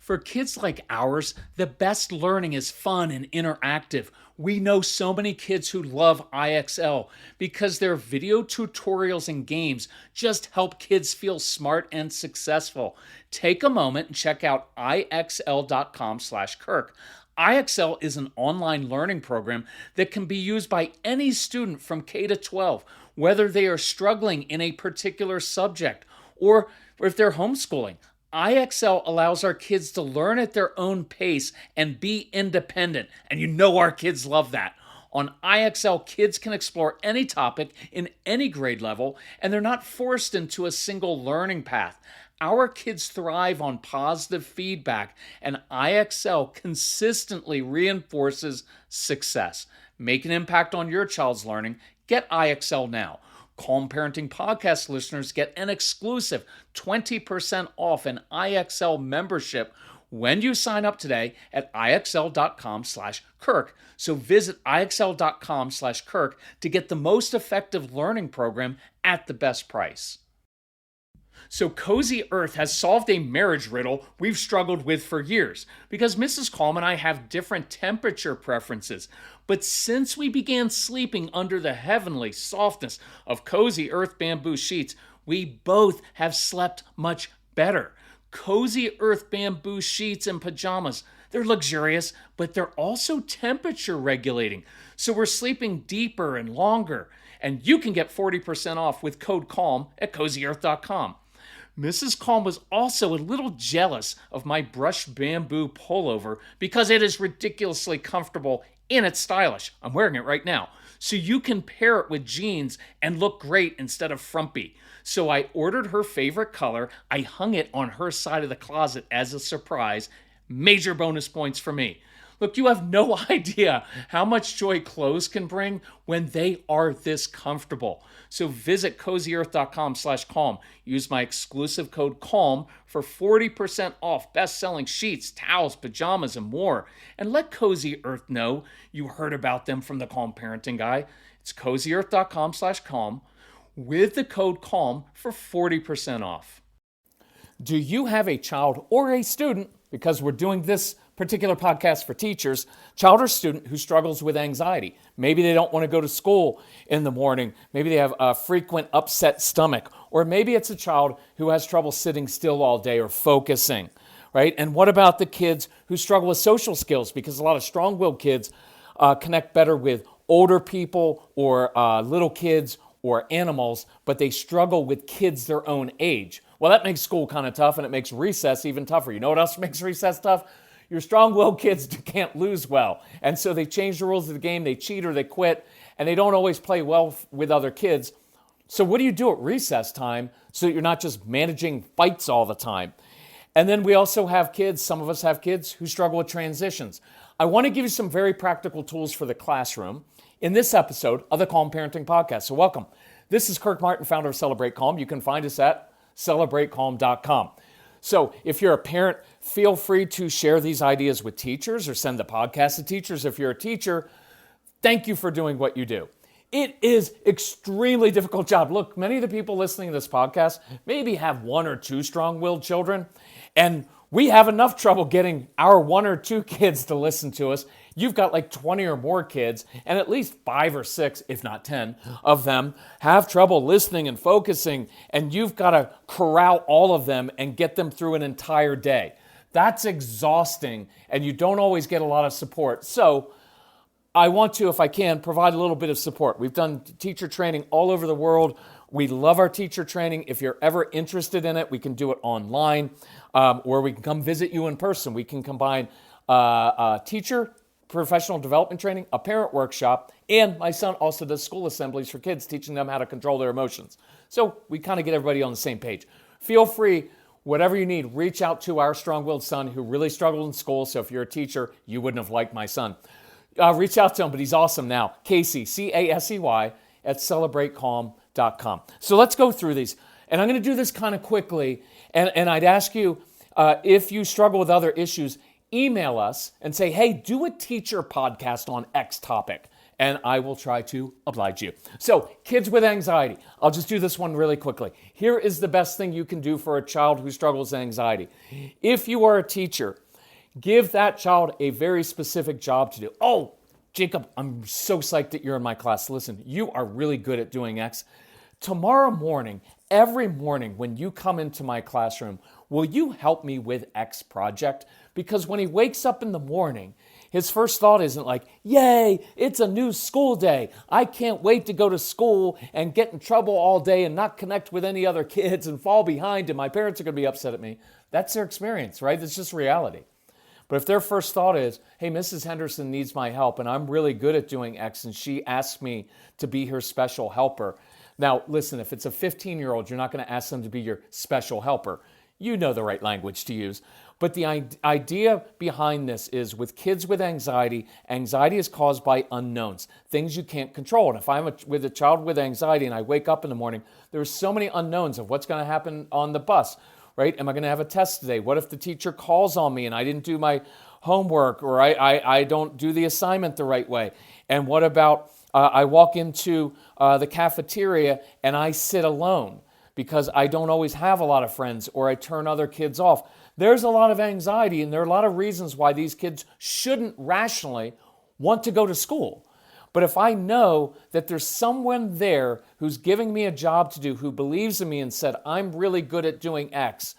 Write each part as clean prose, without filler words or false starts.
For kids like ours, the best learning is fun and interactive. We know so many kids who love IXL because their video tutorials and games just help kids feel smart and successful. Take a moment and check out ixl.com/Kirk. IXL is an online learning program that can be used by any student from K to 12, whether they are struggling in a particular subject or if they're homeschooling. IXL allows our kids to learn at their own pace and be independent. And you know our kids love that. On IXL, kids can explore any topic in any grade level, and they're not forced into a single learning path. Our kids thrive on positive feedback, and IXL consistently reinforces success. Make an impact on your child's learning. Get IXL now. Calm Parenting Podcast listeners get an exclusive 20% off an IXL membership when you sign up today at IXL.com/Kirk. So visit IXL.com/Kirk to get the most effective learning program at the best price. So Cozy Earth has solved a marriage riddle we've struggled with for years because Mrs. Calm and I have different temperature preferences. But since we began sleeping under the heavenly softness of Cozy Earth bamboo sheets, we both have slept much better. Cozy Earth bamboo sheets and pajamas, they're luxurious, but they're also temperature regulating. So we're sleeping deeper and longer. And you can get 40% off with code CALM at CozyEarth.com. Mrs. Calm was also a little jealous of my brushed bamboo pullover because it is ridiculously comfortable and it's stylish. I'm wearing it right now. So you can pair it with jeans and look great instead of frumpy. So I ordered her favorite color. I hung it on her side of the closet as a surprise. Major bonus points for me. Look, you have no idea how much joy clothes can bring when they are this comfortable. So visit CozyEarth.com/Calm. Use my exclusive code CALM for 40% off best-selling sheets, towels, pajamas, and more. And let Cozy Earth know you heard about them from the Calm Parenting Guy. It's CozyEarth.com/Calm with the code CALM for 40% off. Do you have a child or a student, because we're doing this particular podcast for teachers, child or student who struggles with anxiety? Maybe they don't want to go to school in the morning. Maybe they have a frequent upset stomach. Or maybe it's a child who has trouble sitting still all day or focusing, right? And what about the kids who struggle with social skills? Because a lot of strong-willed kids connect better with older people or little kids or animals, but they struggle with kids their own age. Well, that makes school kind of tough, and it makes recess even tougher. You know what else makes recess tough? Your strong-willed kids can't lose well. And so they change the rules of the game, they cheat or they quit, and they don't always play well with other kids. So what do you do at recess time so that you're not just managing fights all the time? And then we also have kids, some of us have kids who struggle with transitions. I want to give you some very practical tools for the classroom in this episode of the Calm Parenting Podcast. So welcome. This is Kirk Martin, founder of Celebrate Calm. You can find us at CelebrateCalm.com. So if you're a parent, feel free to share these ideas with teachers or send the podcast to teachers. If you're a teacher, thank you for doing what you do. It is extremely difficult job. Look, many of the people listening to this podcast maybe have one or two strong-willed children, and we have enough trouble getting our one or two kids to listen to us. You've got like 20 or more kids, and at least 5 or 6, if not 10, of them have trouble listening and focusing, and you've got to corral all of them and get them through an entire day. That's exhausting, and you don't always get a lot of support. So I want to, if I can, provide a little bit of support. We've done teacher training all over the world. We love our teacher training. If you're ever interested in it, we can do it online, or we can come visit you in person. We can combine teacher professional development training, a parent workshop, and my son also does school assemblies for kids, teaching them how to control their emotions. So we kind of get everybody on the same page. Feel free, whatever you need, reach out to our strong-willed son who really struggled in school. So if you're a teacher, you wouldn't have liked my son. Reach out to him, but he's awesome now. Casey, C-A-S-E-Y, at CelebrateCalm.com. So let's go through these. And I'm going to do this kind of quickly. And I'd ask you, if you struggle with other issues, email us and say, hey, do a teacher podcast on X topic. and I will try to oblige you. So, kids with anxiety. I'll just do this one really quickly. Here is the best thing you can do for a child who struggles with anxiety. If you are a teacher, give that child a very specific job to do. Oh, Jacob, I'm so psyched that you're in my class. Listen, you are really good at doing X. Tomorrow morning, every morning when you come into my classroom, will you help me with X project? Because when he wakes up in the morning, his first thought isn't like, yay, it's a new school day. I can't wait to go to school and get in trouble all day and not connect with any other kids and fall behind and my parents are going to be upset at me. That's their experience, right? It's just reality. But if their first thought is, hey, Mrs. Henderson needs my help and I'm really good at doing X and she asked me to be her special helper. Now, listen, if it's a 15-year-old, you're not going to ask them to be your special helper. You know the right language to use. But the idea behind this is with kids with anxiety, anxiety is caused by unknowns, things you can't control. And if I'm with a child with anxiety and I wake up in the morning, there's so many unknowns of what's going to happen on the bus, right? Am I going to have a test today? What if the teacher calls on me and I didn't do my homework or I don't do the assignment the right way? And what about I walk into the cafeteria and I sit alone because I don't always have a lot of friends or I turn other kids off? There's a lot of anxiety and there are a lot of reasons why these kids shouldn't rationally want to go to school. But if I know that there's someone there who's giving me a job to do, who believes in me and said, I'm really good at doing X,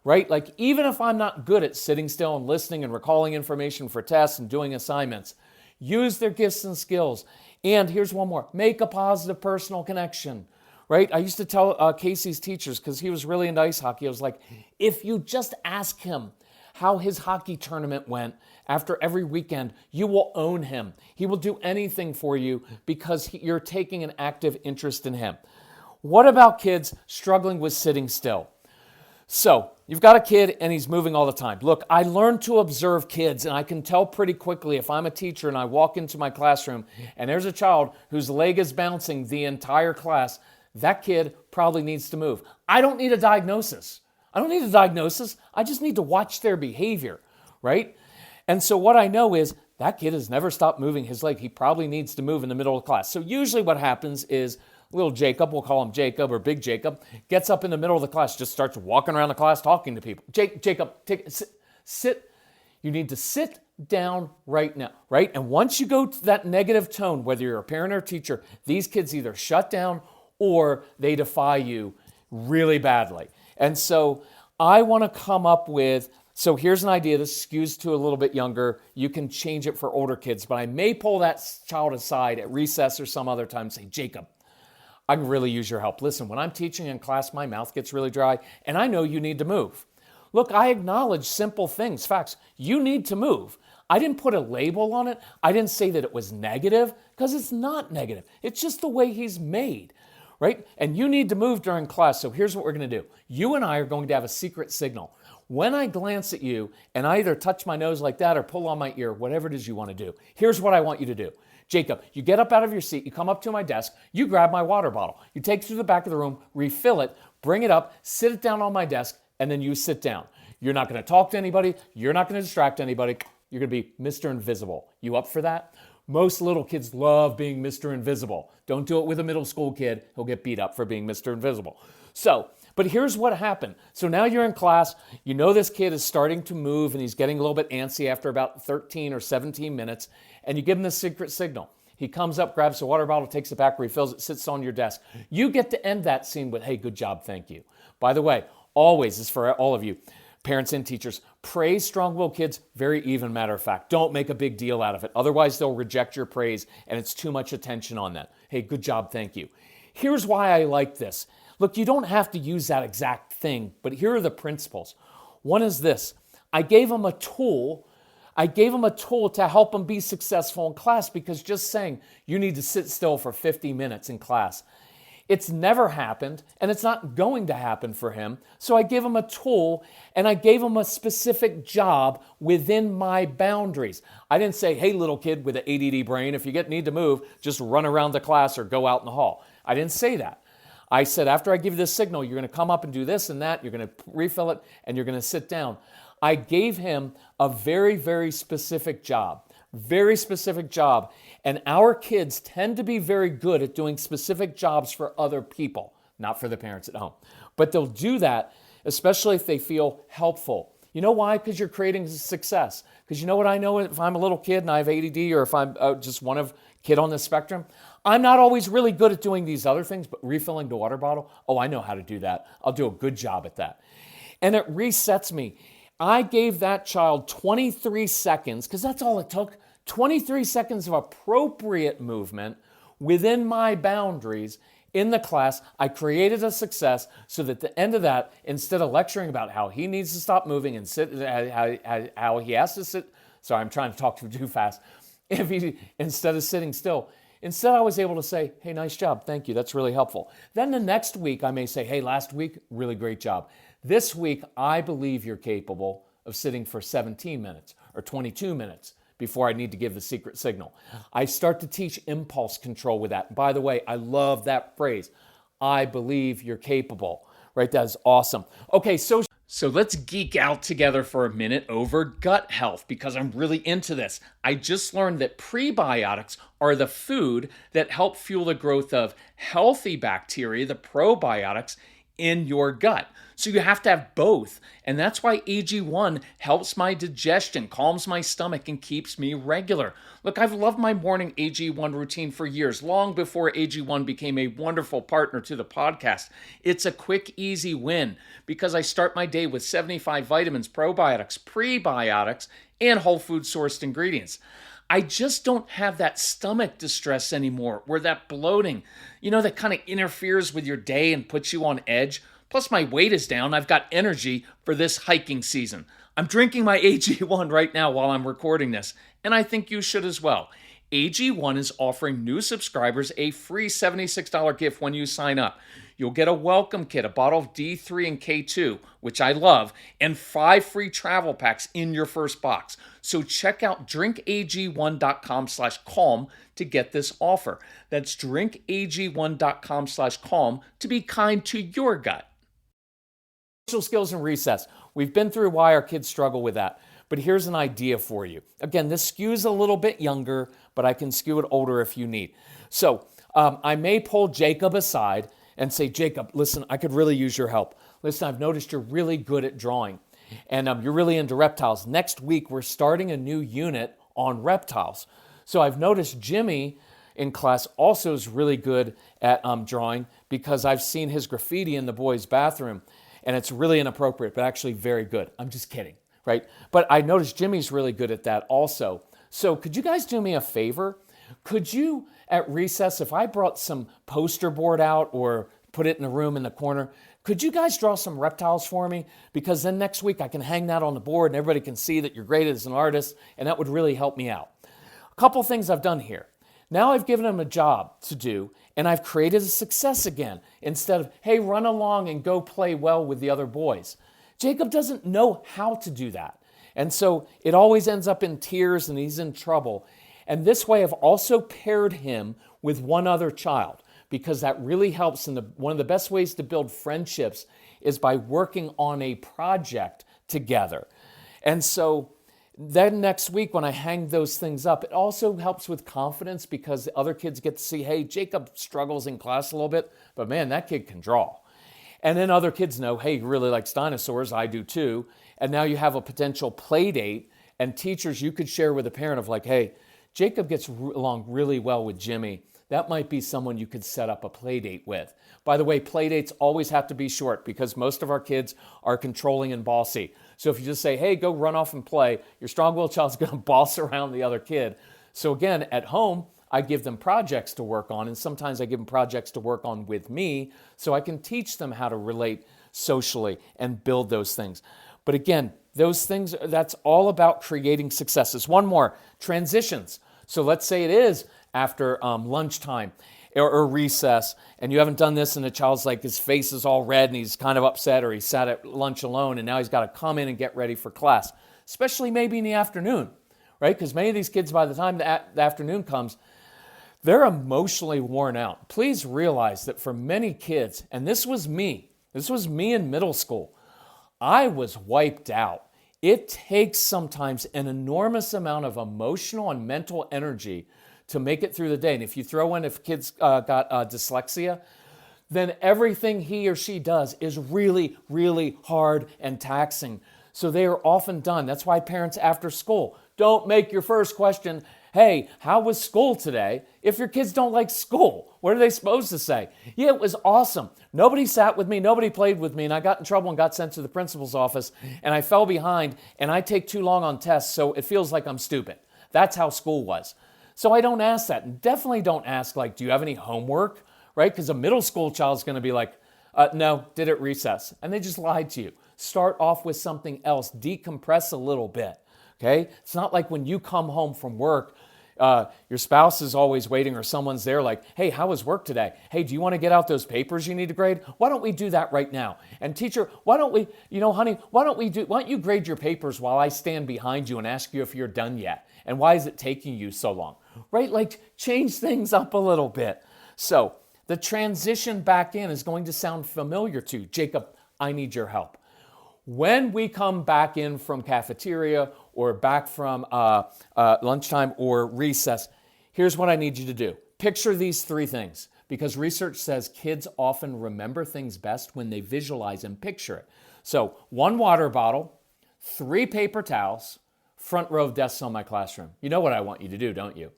right? Like even if I'm not good at sitting still and listening and recalling information for tests and doing assignments, use their gifts and skills. And here's one more, make a positive personal connection. Right? I used to tell Casey's teachers, because he was really into ice hockey, I was like, if you just ask him how his hockey tournament went after every weekend, you will own him. He will do anything for you because you're taking an active interest in him. What about kids struggling with sitting still? So you've got a kid and he's moving all the time. Look, I learned to observe kids and I can tell pretty quickly if I'm a teacher and I walk into my classroom and there's a child whose leg is bouncing the entire class, that kid probably needs to move. I don't need a diagnosis. I just need to watch their behavior, right? And so what I know is that kid has never stopped moving his leg. He probably needs to move in the middle of class. So usually what happens is little Jacob, we'll call him Jacob or Big Jacob, gets up in the middle of the class, just starts walking around the class talking to people. Jacob, sit. You need to sit down right now, right? And once you go to that negative tone, whether you're a parent or a teacher, these kids either shut down or they defy you really badly. And so I want to come up with, so here's an idea, this skews to a little bit younger. You can change it for older kids, but I may pull that child aside at recess or some other time and say, Jacob, I can really use your help. Listen, when I'm teaching in class, my mouth gets really dry, and I know you need to move. Look, I acknowledge simple things, facts. You need to move. I didn't put a label on it. I didn't say that it was negative, because it's not negative. It's just the way he's made. Right? And you need to move during class. So here's what we're going to do. You and I are going to have a secret signal. When I glance at you and I either touch my nose like that or pull on my ear, whatever it is you want to do, here's what I want you to do. Jacob, you get up out of your seat, you come up to my desk, you grab my water bottle, you take it to the back of the room, refill it, bring it up, sit it down on my desk, and then you sit down. You're not going to talk to anybody. You're not going to distract anybody. You're going to be Mr. Invisible. You up for that? Most little kids love being Mr. Invisible. Don't do it with a middle school kid. He'll get beat up for being Mr. Invisible. So, but here's what happened. So now you're in class. You know this kid is starting to move and he's getting a little bit antsy after about 13 or 17 minutes. And you give him the secret signal. He comes up, grabs the water bottle, takes it back, refills it, sits on your desk. You get to end that scene with, hey, good job, thank you. By the way, always, this is for all of you, parents and teachers, praise strong-willed kids, very even matter of fact. Don't make a big deal out of it. Otherwise, they'll reject your praise and it's too much attention on that. Hey, good job, thank you. Here's why I like this. Look, you don't have to use that exact thing, but here are the principles. One is this. I gave them a tool to help them be successful in class, because just saying you need to sit still for 50 minutes in class, it's never happened, and it's not going to happen for him. So I gave him a tool, and I gave him a specific job within my boundaries. I didn't say, hey, little kid with an ADD brain, if you need to move, just run around the class or go out in the hall. I didn't say that. I said, after I give you this signal, you're going to come up and do this and that, you're going to refill it, and you're going to sit down. I gave him a very, very specific job. very specific job. And our kids tend to be very good at doing specific jobs for other people, not for the parents at home. But they'll do that, especially if they feel helpful. You know why? Because you're creating success. Because you know what I know, if I'm a little kid and I have ADD, or if I'm just one of kid on the spectrum, I'm not always really good at doing these other things, but refilling the water bottle, oh, I know how to do that. I'll do a good job at that. And it resets me. I gave that child 23 seconds, because that's all it took, 23 seconds of appropriate movement within my boundaries in the class. I created a success so that at the end of that, instead of lecturing about how he needs to stop moving and sit, how he has to sit, sorry, I'm trying to talk too fast, instead of sitting still, instead I was able to say, hey, nice job, thank you, that's really helpful. Then the next week I may say, hey, last week, really great job. This week, I believe you're capable of sitting for 17 minutes or 22 minutes before I need to give the secret signal. I start to teach impulse control with that. And by the way, I love that phrase. I believe you're capable, right? That is awesome. Okay, so let's geek out together for a minute over gut health, because I'm really into this. I just learned that prebiotics are the food that help fuel the growth of healthy bacteria, the probiotics, in your gut. So you have to have both. And that's why AG1 helps my digestion, calms my stomach, and keeps me regular. Look, I've loved my morning AG1 routine for years, long before AG1 became a wonderful partner to the podcast. It's a quick, easy win because I start my day with 75 vitamins, probiotics, prebiotics, and whole food sourced ingredients. I just don't have that stomach distress anymore, where that bloating, that kind of interferes with your day and puts you on edge. Plus my weight is down. I've got energy for this hiking season. I'm drinking my AG1 right now while I'm recording this, and I think you should as well. AG1 is offering new subscribers a free $76 gift when you sign up. You'll get a welcome kit, a bottle of D3 and K2, which I love, and 5 free travel packs in your first box. So check out drinkag1.com/calm to get this offer. That's drinkag1.com/calm to be kind to your gut. Social skills and recess. We've been through why our kids struggle with that. But here's an idea for you. Again, this skews a little bit younger, but I can skew it older if you need. So I may pull Jacob aside and say, Jacob, listen, I could really use your help. Listen, I've noticed you're really good at drawing, and you're really into reptiles. Next week, we're starting a new unit on reptiles. So I've noticed Jimmy in class also is really good at drawing, because I've seen his graffiti in the boys' bathroom, and it's really inappropriate, but actually very good. I'm just kidding, right? But I noticed Jimmy's really good at that also. So could you guys do me a favor? Could you, at recess, if I brought some poster board out or put it in a room in the corner, could you guys draw some reptiles for me? Because then next week I can hang that on the board and everybody can see that you're great as an artist, and that would really help me out. A couple things I've done here. Now I've given him a job to do, and I've created a success again, instead of, hey, run along and go play well with the other boys. Jacob doesn't know how to do that. And so it always ends up in tears and he's in trouble. And this way I've also paired him with one other child, because that really helps. And one of the best ways to build friendships is by working on a project together. And so then next week when I hang those things up, it also helps with confidence, because the other kids get to see, hey, Jacob struggles in class a little bit, but man, that kid can draw. And then other kids know, hey, he really likes dinosaurs, I do too. And now you have a potential play date, and teachers, you could share with a parent of like, hey, Jacob gets along really well with Jimmy. That might be someone you could set up a play date with. By the way, play dates always have to be short, because most of our kids are controlling and bossy. So if you just say, hey, go run off and play, your strong-willed child's going to boss around the other kid. So again, at home, I give them projects to work on, and sometimes I give them projects to work on with me so I can teach them how to relate socially and build those things. But again, those things, that's all about creating successes. One more, transitions. So let's say it is after lunchtime or recess, and you haven't done this, and the child's like, his face is all red and he's kind of upset, or he sat at lunch alone and now he's got to come in and get ready for class, especially maybe in the afternoon, right? Because many of these kids, by the time the afternoon comes, they're emotionally worn out. Please realize that for many kids, and this was me in middle school, I was wiped out It takes sometimes an enormous amount of emotional and mental energy to make it through the day. And if you throw in, if kids got dyslexia, then everything he or she does is really, really hard and taxing. So they are often done. That's why parents after school, don't make your first question, hey, how was school today? If your kids don't like school, what are they supposed to say? Yeah, it was awesome. Nobody sat with me, nobody played with me, and I got in trouble and got sent to the principal's office, and I fell behind, and I take too long on tests, so it feels like I'm stupid. That's how school was. So I don't ask that, and definitely don't ask, like, do you have any homework, right? Because a middle school child's going to be like, no, did at recess, and they just lied to you. Start off with something else. Decompress a little bit, okay? It's not like when you come home from work, your spouse is always waiting or someone's there like, hey, how was work today? Hey, do you want to get out those papers you need to grade? Why don't we do that right now? And teacher, why don't we, honey, why don't you grade your papers while I stand behind you and ask you if you're done yet? And why is it taking you so long? Right? Like change things up a little bit. So the transition back in is going to sound familiar to you. Jacob, I need your help. When we come back in from cafeteria or back from lunchtime or recess, here's what I need you to do. Picture these three things, because research says kids often remember things best when they visualize and picture it. So 1 water bottle, 3 paper towels, front row of desks on my classroom. You know what I want you to do, don't you?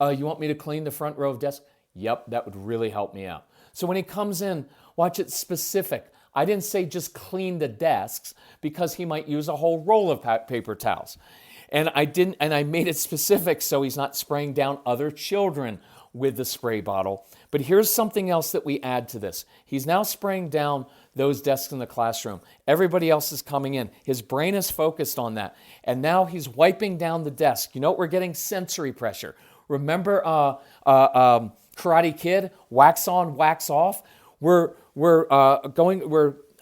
You want me to clean the front row of desks? Yep, that would really help me out. So when he comes in, watch it specific. I didn't say just clean the desks because he might use a whole roll of paper towels. And I made it specific so he's not spraying down other children with the spray bottle. But here's something else that we add to this. He's now spraying down those desks in the classroom. Everybody else is coming in. His brain is focused on that. And now he's wiping down the desk. You know what? We're getting sensory pressure. Remember Karate Kid, wax on, wax off?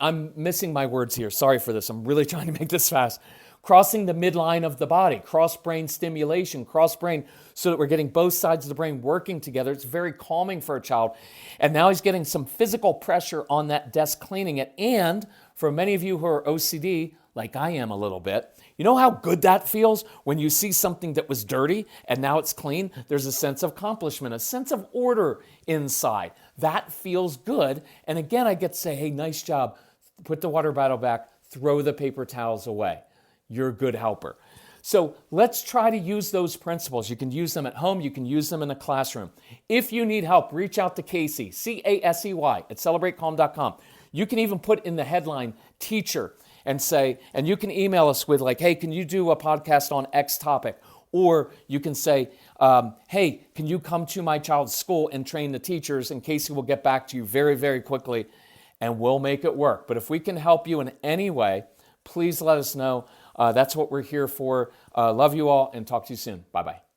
I'm missing my words here. Sorry for this. I'm really trying to make this fast. Crossing the midline of the body, cross-brain stimulation, cross-brain, so that we're getting both sides of the brain working together. It's very calming for a child. And now he's getting some physical pressure on that desk cleaning it. And for many of you who are OCD, like I am a little bit, you know how good that feels when you see something that was dirty and now it's clean? There's a sense of accomplishment, a sense of order inside. That feels good. And again, I get to say, hey, nice job. Put the water bottle back, throw the paper towels away. You're a good helper. So let's try to use those principles. You can use them at home. You can use them in the classroom. If you need help, reach out to Casey, C-A-S-E-Y, at celebratecalm.com. You can even put in the headline, teacher, and say, and you can email us with like, hey, can you do a podcast on X topic? Or you can say, hey, can you come to my child's school and train the teachers? And Casey will get back to you very, very quickly, and we'll make it work. But if we can help you in any way, please let us know. That's what we're here for. Love you all, and talk to you soon. Bye-bye.